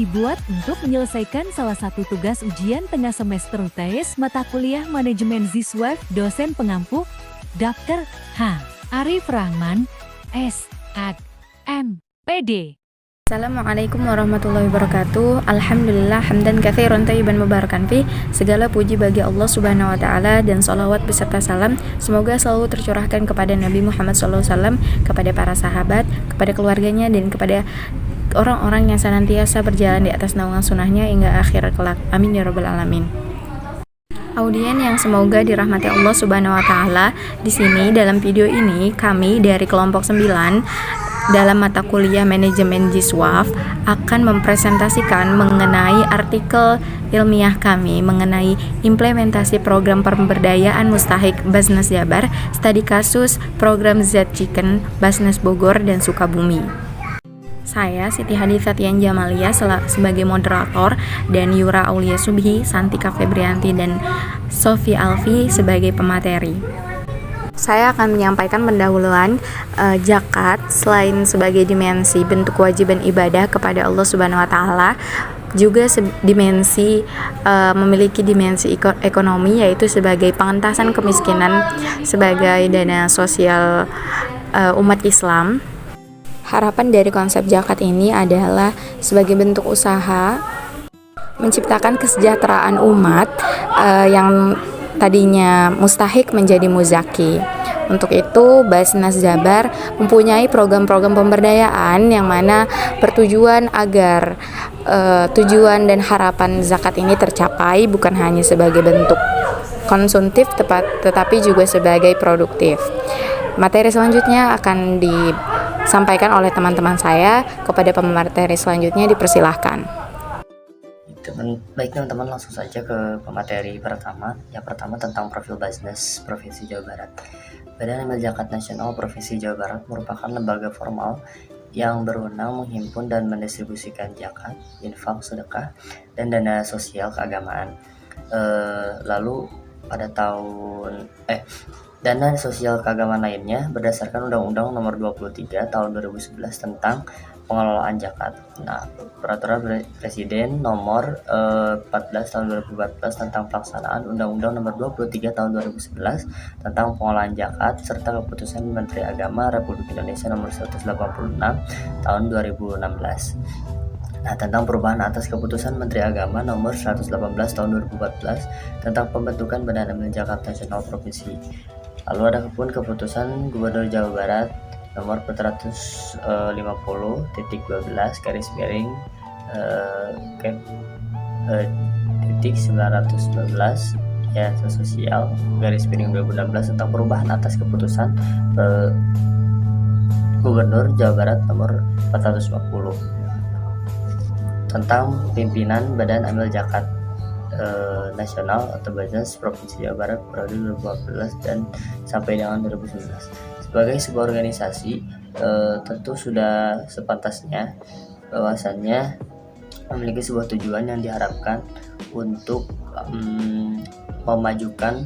dibuat untuk menyelesaikan salah satu tugas ujian tengah semester UTS mata kuliah Manajemen Ziswaf, dosen pengampu, Dr. H. Arif Rahman, S.Ag. M. PD. Assalamualaikum warahmatullahi wabarakatuh. Alhamdulillah hamdan katsiran thayyiban mubarakan fi. Segala puji bagi Allah Subhanahu wa taala dan salawat beserta salam semoga selalu tercurahkan kepada Nabi Muhammad SAW, kepada para sahabat, kepada keluarganya dan kepada orang-orang yang senantiasa berjalan di atas naungan sunnahnya hingga akhir kelak. Amin ya rabbal alamin. Audien yang semoga dirahmati Allah Subhanahu wa taala, di sini dalam video ini kami dari kelompok 9 dalam mata kuliah Manajemen Ziswaf akan mempresentasikan mengenai artikel ilmiah kami mengenai implementasi program pemberdayaan mustahik Basnas Jabar, studi kasus program Z-Chicken Basnas Bogor dan Sukabumi. Saya Siti Haditsatian Jamalia sebagai moderator dan Yura Aulia Subhi, Santika Febrianti dan Sofi Alfi sebagai pemateri. Saya akan menyampaikan pendahuluan zakat selain sebagai dimensi bentuk kewajiban ibadah kepada Allah Subhanahu wa taala, juga memiliki dimensi ekonomi, yaitu sebagai pengentasan kemiskinan sebagai dana sosial umat Islam. Harapan dari konsep zakat ini adalah sebagai bentuk usaha menciptakan kesejahteraan umat yang tadinya mustahik menjadi muzaki. Untuk itu, Basnas Jabar mempunyai program-program pemberdayaan yang mana bertujuan agar tujuan dan harapan zakat ini tercapai bukan hanya sebagai bentuk konsumtif tetapi juga sebagai produktif. Materi selanjutnya akan disampaikan oleh teman-teman saya. Kepada pemateri selanjutnya dipersilahkan. Baik teman-teman, langsung saja ke pemateri pertama. Yang pertama tentang profil Basnas Provinsi Jawa Barat. Badan Amil Zakat Nasional Provinsi Jawa Barat merupakan lembaga formal yang berwenang menghimpun dan mendistribusikan zakat, infak, sedekah, dan dana sosial keagamaan. Lalu pada dana sosial keagamaan lainnya berdasarkan Undang-Undang Nomor 23 Tahun 2011 tentang pengelolaan zakat. Nah, Peraturan Presiden Nomor 14 Tahun 2014 tentang pelaksanaan Undang-Undang Nomor 23 Tahun 2011 tentang pengelolaan zakat serta Keputusan Menteri Agama Republik Indonesia Nomor 186 Tahun 2016. Nah, tentang perubahan atas Keputusan Menteri Agama Nomor 118 Tahun 2014 tentang pembentukan Badan Amil Zakat Nasional Provinsi. Lalu ada pun Keputusan Gubernur Jawa Barat Nomor 450 garis miring titik 919 Yayasan Sosial garis miring 2016 tentang perubahan atas Keputusan Gubernur Jawa Barat Nomor 450 tentang pimpinan Badan Amil Zakat Nasional atau Basnas Provinsi Jawa Barat periode 2014 dan sampai dengan 2019. Sebagai sebuah organisasi, tentu sudah sepantasnya bahwasannya memiliki sebuah tujuan yang diharapkan untuk memajukan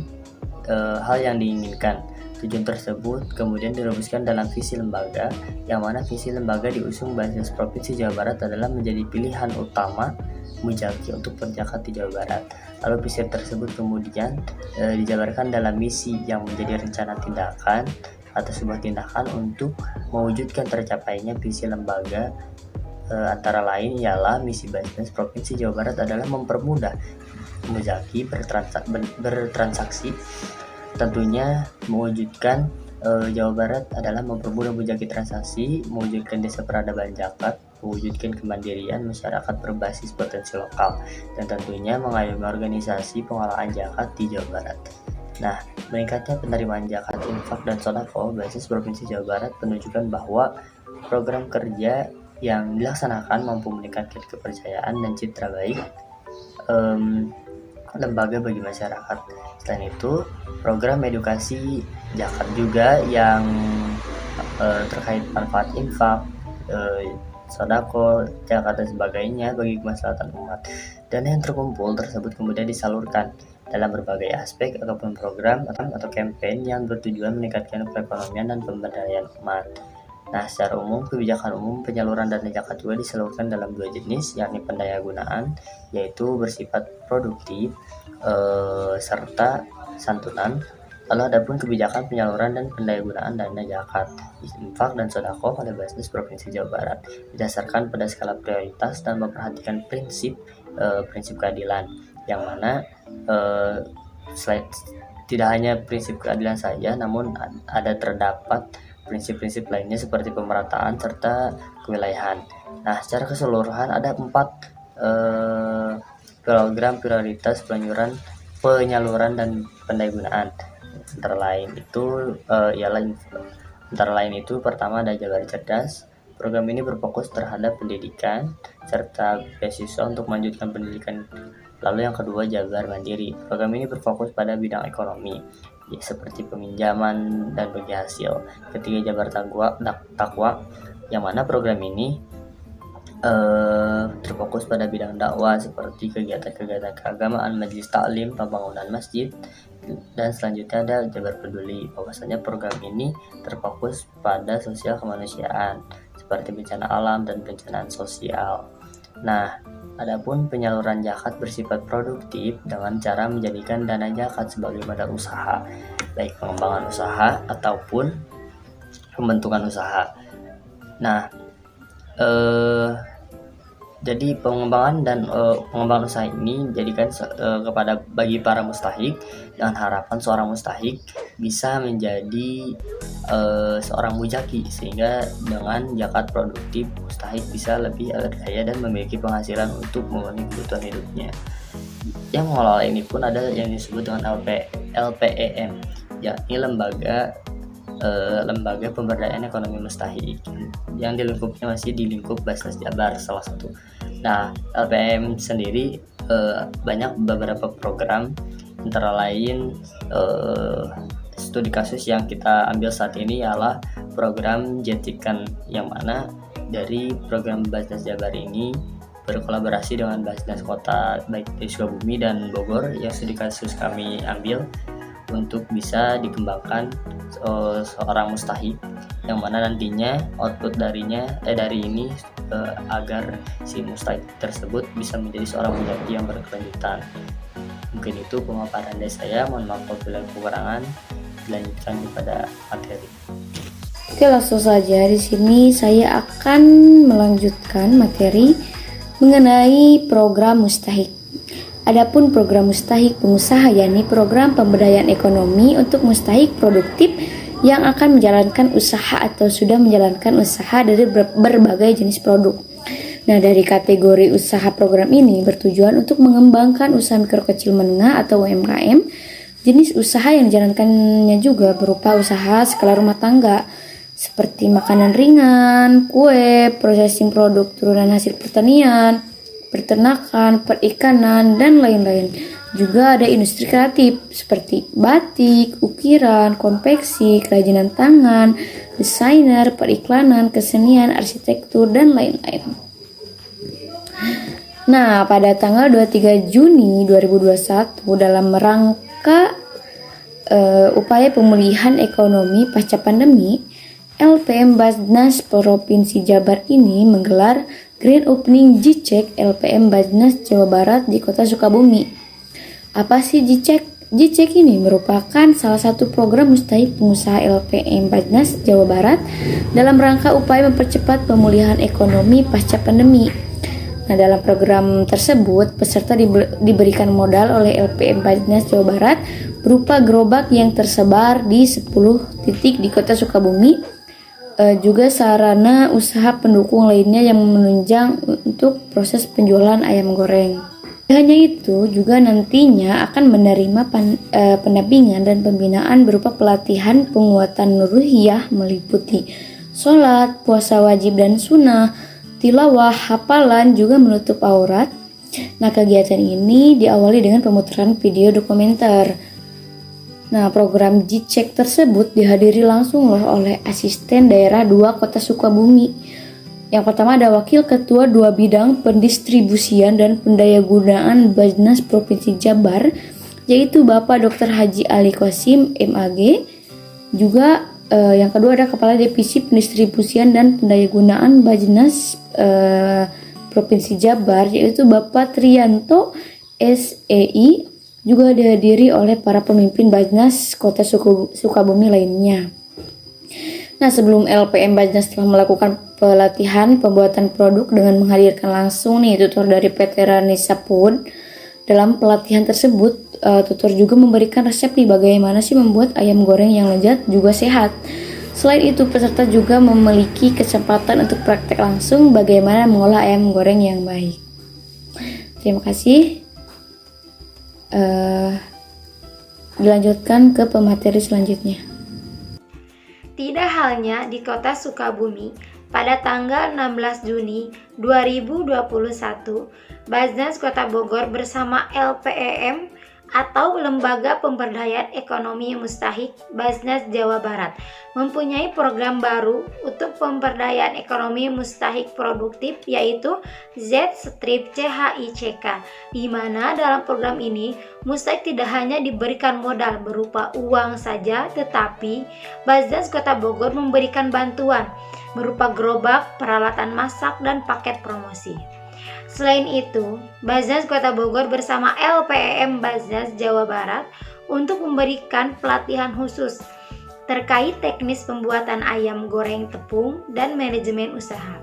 hal yang diinginkan. Tujuan tersebut kemudian dirumuskan dalam visi lembaga, yang mana visi lembaga diusung Basnas Provinsi Jawa Barat adalah menjadi pilihan utama muzaki untuk berzakat di Jawa Barat. Lalu visi tersebut kemudian dijabarkan dalam misi yang menjadi rencana tindakan atau sebuah tindakan untuk mewujudkan tercapainya visi lembaga. Antara lain ialah misi Basnas Provinsi Jawa Barat adalah mempermudah muzaki bertransaksi. Tentunya mewujudkan Jawa Barat adalah mempermudah muzaki transaksi, mewujudkan desa peradaban zakat, mewujudkan kemandirian masyarakat berbasis potensi lokal, dan tentunya mengayomi organisasi pengelolaan zakat di Jawa Barat. Nah, meningkatnya penerimaan zakat, infak, dan sodako Basnas Provinsi Jawa Barat menunjukkan bahwa program kerja yang dilaksanakan mampu meningkatkan kepercayaan dan citra baik lembaga bagi masyarakat. Selain itu, program edukasi zakat juga yang terkait manfaat infak, sodako, zakat dan sebagainya bagi kemaslahatan umat. Dana yang terkumpul tersebut kemudian disalurkan dalam berbagai aspek ataupun program atau kampanye yang bertujuan meningkatkan perekonomian dan pemberdayaan umat. Nah, secara umum, kebijakan umum penyaluran dana zakat juga disalurkan dalam dua jenis, yakni pendayagunaan, yaitu bersifat produktif, serta santunan. Lalu adapun kebijakan penyaluran dan pendayagunaan dana zakat, infak dan sedekah oleh Basnas Provinsi Jawa Barat didasarkan pada skala prioritas dan memperhatikan prinsip keadilan, yang mana tidak hanya prinsip keadilan saja, namun ada terdapat prinsip-prinsip lainnya seperti pemerataan serta kewilayahan. Nah, secara keseluruhan ada 4 program prioritas penyaluran dan pendayagunaan. Antara lain itu pertama ada Jabar Cerdas. Program ini berfokus terhadap pendidikan serta beasiswa untuk melanjutkan pendidikan. Lalu yang kedua Jabar Mandiri. Program ini berfokus pada bidang ekonomi, seperti peminjaman dan bagi hasil. Ketiga Jabar Takwa, yang mana program ini terfokus pada bidang dakwah seperti kegiatan-kegiatan keagamaan, majelis taklim, pembangunan masjid. Dan selanjutnya ada Jabar Peduli, bahwasanya program ini terfokus pada sosial kemanusiaan seperti bencana alam dan bencana sosial. Nah, adapun penyaluran zakat bersifat produktif dengan cara menjadikan dana zakat sebagai modal usaha, baik pengembangan usaha ataupun pembentukan usaha. Nah, jadi pengembangan usaha ini dijadikan bagi para mustahik, dengan harapan seorang mustahik bisa menjadi seorang mujaki, sehingga dengan zakat produktif mustahik bisa lebih berdaya dan memiliki penghasilan untuk memenuhi kebutuhan hidupnya. Yang mengelola ini pun ada yang disebut dengan LPEM, yakni lembaga pemberdayaan ekonomi mustahik, yang di lingkupnya masih di lingkup Basnas Jabar salah satu. Nah, LPM sendiri banyak beberapa program, antara lain studi kasus yang kita ambil saat ini ialah program Jetikan, yang mana dari program Basnas Jabar ini berkolaborasi dengan Basnas Kota baik di Sukabumi dan Bogor yang studi kasus kami ambil untuk bisa dikembangkan seorang mustahik, yang mana nantinya output dari ini agar si mustahik tersebut bisa menjadi seorang mujaki yang berkelanjutan. Mungkin itu pemaparan dari saya, mohon maaf apabila kekurangan. Dilanjutkan kepada materi. Oke, langsung saja di sini saya akan melanjutkan materi mengenai program mustahik. Adapun program mustahik pengusaha, yakni program pemberdayaan ekonomi untuk mustahik produktif yang akan menjalankan usaha atau sudah menjalankan usaha dari berbagai jenis produk. Nah, dari kategori usaha program ini bertujuan untuk mengembangkan usaha mikro kecil menengah atau UMKM. Jenis usaha yang dijalankannya juga berupa usaha skala rumah tangga seperti makanan ringan, kue, processing produk turunan hasil pertanian, peternakan, perikanan, dan lain-lain. Juga ada industri kreatif seperti batik, ukiran, konveksi, kerajinan tangan, desainer, periklanan, kesenian, arsitektur, dan lain-lain. Nah, pada tanggal 23 Juni 2021 dalam rangka upaya pemulihan ekonomi pasca pandemi, LPM Basnas Provinsi Jabar ini menggelar Grand Opening Jicek LPM Basnas Jawa Barat di Kota Sukabumi. Apa sih Jicek? Jicek ini merupakan salah satu program mustahik pengusaha LPM Basnas Jawa Barat dalam rangka upaya mempercepat pemulihan ekonomi pasca pandemi. Nah, dalam program tersebut peserta diberikan modal oleh LPM Basnas Jawa Barat berupa gerobak yang tersebar di 10 titik di Kota Sukabumi, juga sarana usaha pendukung lainnya yang menunjang untuk proses penjualan ayam goreng. Hanya itu, juga nantinya akan menerima pendampingan dan pembinaan berupa pelatihan penguatan ruhiyah meliputi sholat, puasa wajib dan sunnah, tilawah, hafalan, juga menutup aurat. Nah, kegiatan ini diawali dengan pemutaran video dokumenter. Nah, program Jicek tersebut dihadiri langsung oleh asisten daerah 2 Kota Sukabumi. Yang pertama ada Wakil Ketua 2 Bidang Pendistribusian dan Pendayagunaan Basnas Provinsi Jabar, yaitu Bapak Dr. Haji Ali Qasim MAG. Juga Yang kedua ada Kepala Divisi Pendistribusian dan Pendayagunaan Bajnas Provinsi Jabar, yaitu Bapak Trianto SEI, juga dihadiri oleh para pemimpin Bajnas Kota Sukabumi lainnya. Nah, sebelum LPM Bajnas telah melakukan pelatihan pembuatan produk dengan menghadirkan langsung tutor dari PT Ranisa Food. Dalam pelatihan tersebut, tutor juga memberikan resep bagaimana sih membuat ayam goreng yang lezat juga sehat. Selain itu, peserta juga memiliki kesempatan untuk praktek langsung bagaimana mengolah ayam goreng yang baik. Terima kasih. Dilanjutkan ke pemateri selanjutnya. Tidak halnya di kota Sukabumi, pada tanggal 16 Juni 2021, Bajnas Kota Bogor bersama LPEM atau Lembaga Pemberdayaan Ekonomi Mustahik Bajnas Jawa Barat mempunyai program baru untuk pemberdayaan ekonomi mustahik produktif, yaitu Z-CHICK, di mana dalam program ini mustahik tidak hanya diberikan modal berupa uang saja, tetapi Bajnas Kota Bogor memberikan bantuan berupa gerobak, peralatan masak, dan paket promosi. Selain itu, Bajnas Kota Bogor bersama LPEM Bajnas Jawa Barat untuk memberikan pelatihan khusus terkait teknis pembuatan ayam goreng tepung dan manajemen usaha.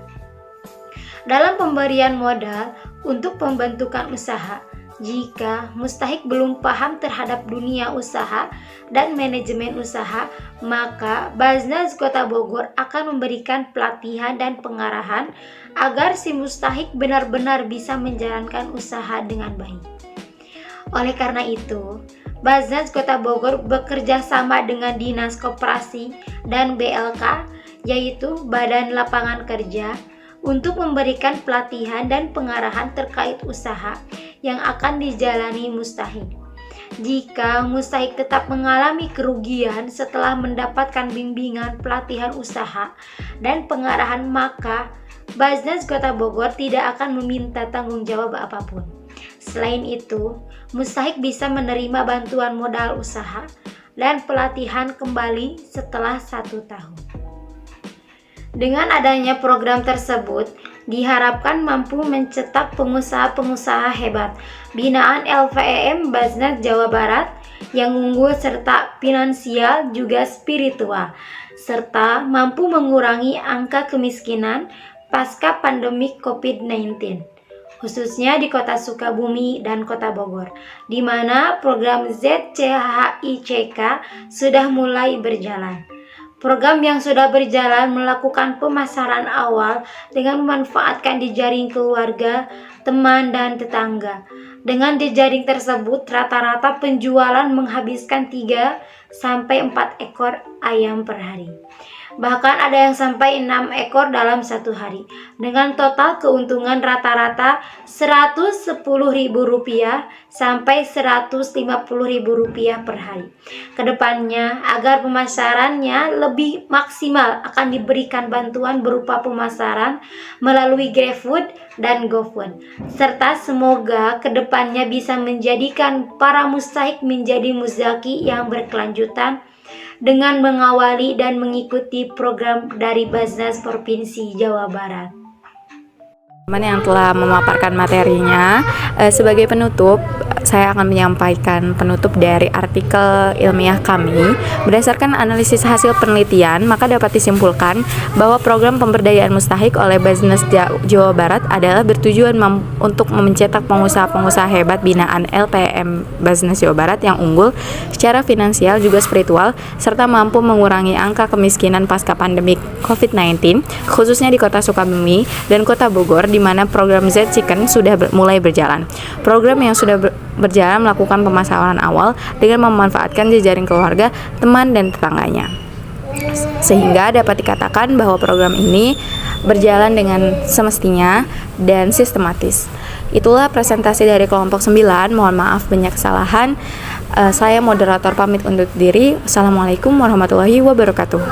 Dalam pemberian modal untuk pembentukan usaha, jika mustahik belum paham terhadap dunia usaha dan manajemen usaha, maka Bajnas Kota Bogor akan memberikan pelatihan dan pengarahan agar si mustahik benar-benar bisa menjalankan usaha dengan baik. Oleh karena itu, Bajnas Kota Bogor bekerja sama dengan Dinas Koperasi dan BLK, yaitu Badan Lapangan Kerja, untuk memberikan pelatihan dan pengarahan terkait usaha yang akan dijalani mustahik. Jika mustahik tetap mengalami kerugian setelah mendapatkan bimbingan pelatihan usaha dan pengarahan, maka Bajnas Kota Bogor tidak akan meminta tanggung jawab apapun. Selain itu, mustahik bisa menerima bantuan modal usaha dan pelatihan kembali setelah 1 tahun. Dengan adanya program tersebut, diharapkan mampu mencetak pengusaha-pengusaha hebat binaan LPEM Bajnas Jawa Barat yang unggul serta finansial juga spiritual, serta mampu mengurangi angka kemiskinan pasca pandemi COVID-19, khususnya di Kota Sukabumi dan Kota Bogor, di mana program ZCHICK sudah mulai berjalan. Program yang sudah berjalan melakukan pemasaran awal dengan memanfaatkan jejaring keluarga, teman, dan tetangga. Dengan jejaring tersebut, rata-rata penjualan menghabiskan 3-4 ekor ayam per hari. Bahkan ada yang sampai 6 ekor dalam 1 hari, dengan total keuntungan rata-rata Rp110.000 sampai Rp150.000 per hari. Kedepannya, agar pemasarannya lebih maksimal, akan diberikan bantuan berupa pemasaran melalui GrabFood dan GoFood, serta semoga kedepannya bisa menjadikan para mustahik menjadi muzaki yang berkelanjutan dengan mengawali dan mengikuti program dari Bajnas Provinsi Jawa Barat. Teman yang telah memaparkan materinya, sebagai penutup saya akan menyampaikan penutup dari artikel ilmiah kami. Berdasarkan analisis hasil penelitian, maka dapat disimpulkan bahwa program pemberdayaan mustahik oleh Bajnas Jawa Barat adalah bertujuan untuk mencetak pengusaha-pengusaha hebat binaan LPM Bajnas Jawa Barat yang unggul secara finansial juga spiritual, serta mampu mengurangi angka kemiskinan pasca pandemi COVID-19, khususnya di Kota Sukabumi dan Kota Bogor, di mana program Z-Chicken sudah mulai berjalan. Program yang sudah berjalan melakukan pemasaran awal dengan memanfaatkan jejaring keluarga, teman, dan tetangganya. Sehingga dapat dikatakan bahwa program ini berjalan dengan semestinya dan sistematis. Itulah presentasi dari kelompok 9. Mohon maaf banyak kesalahan. Saya moderator pamit undur diri. Assalamualaikum warahmatullahi wabarakatuh.